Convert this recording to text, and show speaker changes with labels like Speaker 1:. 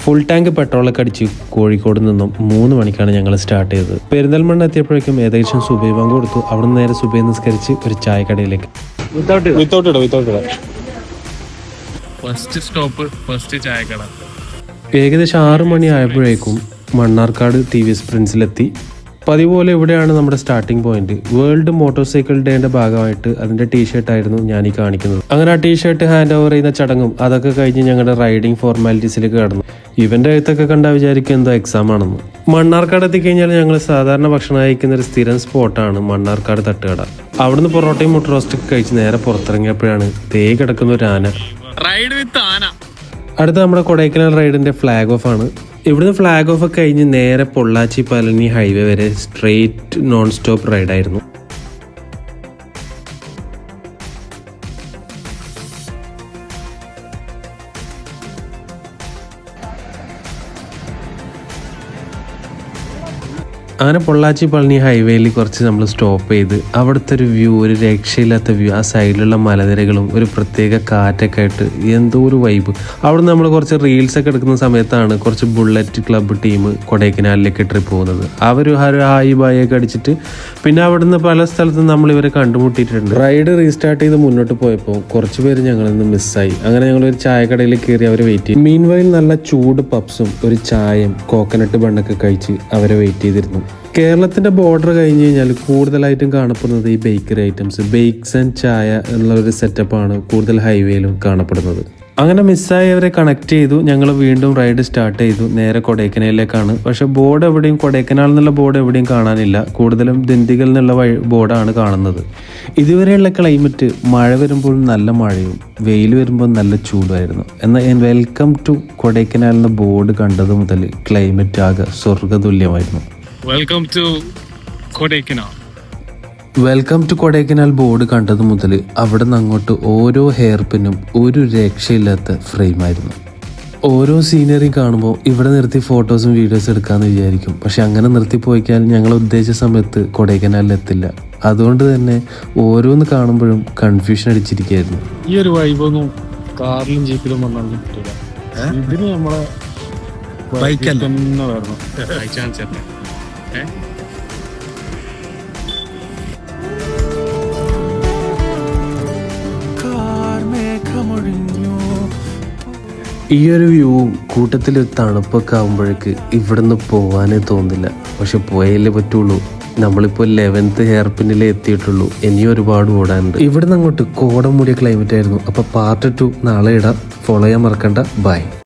Speaker 1: Full tank പെട്രോളൊക്കെ അടിച്ച് കോഴിക്കോട് നിന്നും 3 മണിക്കാണ് ഞങ്ങൾ സ്റ്റാർട്ട് ചെയ്തത്. പെരിന്തൽമണ്ണ എത്തിയപ്പോഴേക്കും ഏകദേശം സുബൈ ബാങ്ക് കൊടുത്തു. അവിടെ നിന്ന് നേരെ സുബൈ നിസ്കരിച്ച് ഒരു ചായക്കടയിലേക്ക്.
Speaker 2: ഫസ്റ്റ് സ്റ്റോപ്പ് ഫസ്റ്റ് ചായക്കട.
Speaker 1: ഏകദേശം 6 മണി ആയപ്പോഴേക്കും മണ്ണാർക്കാട് TVS പ്രിൻസിലെത്തി. പതിവ് പോലെ ഇവിടെയാണ് നമ്മുടെ starting point. World motor cycle ഡേയുടെ ഭാഗമായിട്ട് അതിന്റെ ടീഷർട്ടായിരുന്നു ഞാൻ ഈ കാണിക്കുന്നത്. അങ്ങനെ ആ ടീഷർട്ട് ഹാൻഡ് ഓവർ ചെയ്യുന്ന ചടങ്ങും അതൊക്കെ കഴിഞ്ഞ് ഞങ്ങളുടെ റൈഡിങ് ഫോർമാലിറ്റീസിലേക്ക് കടന്നു. ഇവന്റെ എഴുത്തൊക്കെ കണ്ടാൽ വിചാരിക്കും എന്തോ എക്സാം ആണെന്ന്. മണ്ണാർക്കാട് എത്തിക്കഴിഞ്ഞാൽ ഞങ്ങൾ സാധാരണ ഭക്ഷണം കഴിക്കുന്ന ഒരു സ്ഥിരം സ്പോട്ടാണ് മണ്ണാർക്കാട് തട്ടുകട. അവിടുന്ന് പൊറോട്ടയും മുട്ട റോസ്റ്റൊക്കെ കഴിച്ച് നേരെ പുറത്തിറങ്ങിയപ്പോഴാണ് തേ കിടക്കുന്ന ഒരു ആന.
Speaker 2: റൈഡ് വിത്ത് ആന.
Speaker 1: അടുത്ത നമ്മുടെ കൊടൈക്കനാൽ റൈഡിന്റെ ഫ്ലാഗ് ഓഫ് ആണ്. ഇവിടുന്ന് ഫ്ലാഗ് ഓഫ് ഒക്കെ കഴിഞ്ഞ് നേരെ പൊള്ളാച്ചി പളനി ഹൈവേ വരെ സ്ട്രെയിറ്റ് നോൺ സ്റ്റോപ്പ് റൈഡായിരുന്നു. അങ്ങനെ പൊള്ളാച്ചി പളനി ഹൈവേയിൽ കുറച്ച് നമ്മൾ സ്റ്റോപ്പ് ചെയ്ത് അവിടുത്തെ ഒരു വ്യൂ, ഒരു രക്ഷയില്ലാത്ത വ്യൂ. ആ സൈഡിലുള്ള മലനിരകളും ഒരു പ്രത്യേക കാറ്റൊക്കെ ആയിട്ട് എന്തോ ഒരു വൈബ്. അവിടെ നമ്മൾ കുറച്ച് റീൽസൊക്കെ എടുക്കുന്ന സമയത്താണ് കുറച്ച് ബുള്ളറ്റ് ക്ലബ്ബ് ടീം കൊടൈക്കനാലിലേക്ക് ട്രിപ്പ് പോകുന്നത്. അവർ ഹായ് ബായ് ഒക്കെ അടിച്ചിട്ട് പിന്നെ അവിടുന്ന് പല സ്ഥലത്തും നമ്മൾ ഇവരെ കണ്ടുമുട്ടിയിട്ടുണ്ട്. റൈഡ് റീസ്റ്റാർട്ട് ചെയ്ത് മുന്നോട്ട് പോയപ്പോൾ കുറച്ച് പേര് ഞങ്ങളിൽ നിന്ന് മിസ്സായി. അങ്ങനെ ഞങ്ങളൊരു ചായക്കടയിൽ കയറി അവരെ വെയിറ്റ് ചെയ്യും. മീൻവൈൽ നല്ല ചൂട് പപ്സും ഒരു ചായയും കോക്കനട്ട് ബണ്ണൊക്കെ കഴിച്ച് അവരെ വെയിറ്റ് ചെയ്തിരുന്നു. കേരളത്തിൻ്റെ ബോർഡർ കഴിഞ്ഞ് കഴിഞ്ഞാൽ കൂടുതലായിട്ടും കാണപ്പെടുന്നത് ഈ ബേക്കറി ഐറ്റംസ്, ബേക്സ് ആൻഡ് ചായ എന്നുള്ള ഒരു സെറ്റപ്പാണ് കൂടുതൽ ഹൈവേയിലും കാണപ്പെടുന്നത്. അങ്ങനെ മിസ്സായവരെ കണക്ട് ചെയ്തു. ഞങ്ങൾ വീണ്ടും റൈഡ് സ്റ്റാർട്ട് ചെയ്തു. നേരെ കൊടൈക്കനാലിലേക്കാണ്. പക്ഷെ ബോർഡ് എവിടെയും കൊടൈക്കനാൽ എന്നുള്ള ബോർഡ് എവിടെയും കാണാനില്ല. കൂടുതലും ദിണ്ടിഗൽ എന്നുള്ള ബോർഡാണ് കാണുന്നത്. ഇതുവരെയുള്ള ക്ലൈമറ്റ് മഴ വരുമ്പോൾ നല്ല മഴയും വെയിൽ വരുമ്പോൾ നല്ല ചൂടുമായിരുന്നു. എന്നാൽ വെൽക്കം ടു കൊടൈക്കനാൽ എന്ന ബോർഡ് കണ്ടത് മുതൽ ക്ലൈമറ്റ് ആകെ സ്വർഗ്ഗതുല്യമായിരുന്നു.
Speaker 2: Welcome to Kodaikanal.
Speaker 1: Welcome to Kodaikanal board കണ്ടത് മുതൽ അവിടെ നിന്ന് അങ്ങോട്ട് ഓരോ ഹെയർ പിന്നും ഒരു രക്ഷയില്ലാത്ത ഫ്രെയിമായിരുന്നു. ഓരോ സീനറി കാണുമ്പോൾ ഇവിടെ നിർത്തി ഫോട്ടോസും വീഡിയോസും എടുക്കാമെന്ന് വിചാരിക്കും. പക്ഷെ അങ്ങനെ നിർത്തി പോയിക്കാൻ ഞങ്ങൾ ഉദ്ദേശിച്ച സമയത്ത് കൊടൈക്കനാലിൽ എത്തില്ല. അതുകൊണ്ട് തന്നെ ഓരോന്ന് കാണുമ്പോഴും കൺഫ്യൂഷൻ അടിച്ചിരിക്കുകയായിരുന്നു.
Speaker 2: ഈ ഒരു വൈബൊന്നും കാറിലും ജീപ്പിലും വന്നാലും കിട്ടില്ല. ഇതിന് നമ്മളെ ബൈക്കല്ല തന്നെ വരണം.
Speaker 1: ഈ ഒരു വ്യൂവും കൂട്ടത്തിൽ തണുപ്പൊക്കെ ആകുമ്പോഴേക്ക് ഇവിടുന്ന് പോകാനേ തോന്നില്ല. പക്ഷെ പോയാലേ പറ്റുള്ളൂ. നമ്മളിപ്പോൾ 11th ഹെയർ പിന്നിലേ എത്തിയിട്ടുള്ളൂ. ഇനിയും ഒരുപാട് ഓടാനുണ്ട്. ഇവിടുന്ന് അങ്ങോട്ട് കോടം മൂടിയ ക്ലൈമറ്റ് ആയിരുന്നു. അപ്പോൾ പാർട്ട് 2 നാളെ ഇടാം. ഫോളോ ചെയ്യാൻ മറക്കണ്ട. ബൈ.